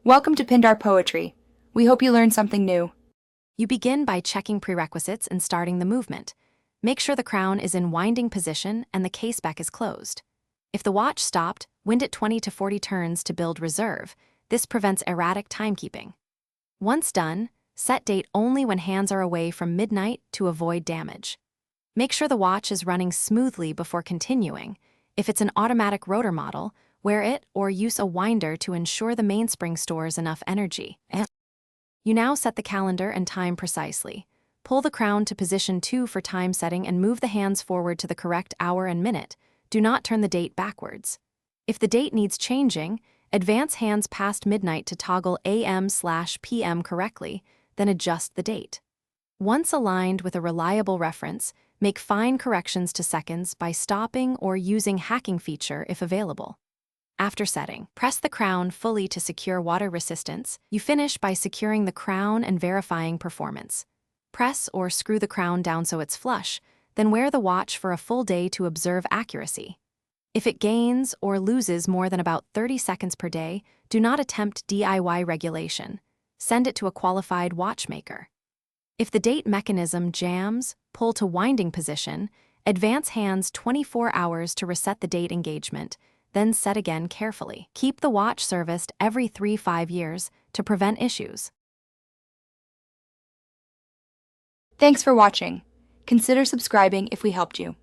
Welcome to Pindar Poetry. We hope you learned something new. You begin by checking prerequisites and starting the movement. Make sure the crown is in winding position and the case back is closed. If the watch stopped, wind it 20 to 40 turns to build reserve. This prevents erratic timekeeping. Once done, set date only when hands are away from midnight to avoid damage. Make sure the watch is running smoothly before continuing. If it's an automatic rotor model, wear it or use a winder to ensure the mainspring stores enough energy. You now set the calendar and time precisely. Pull the crown to position 2 for time setting and move the hands forward to the correct hour and minute. Do not turn the date backwards. If the date needs changing, advance hands past midnight to toggle AM/PM correctly, then adjust the date. Once aligned with a reliable reference, make fine corrections to seconds by stopping or using hacking feature if available. After setting, press the crown fully to secure water resistance. You finish by securing the crown and verifying performance. Press or screw the crown down so it's flush, then wear the watch for a full day to observe accuracy. If it gains or loses more than about 30 seconds per day, do not attempt DIY regulation. Send it to a qualified watchmaker. If the date mechanism jams, pull to winding position, advance hands 24 hours to reset the date engagement, then set again carefully. Keep the watch serviced every 3-5 years to prevent issues. Thanks for watching. Consider subscribing if we helped you.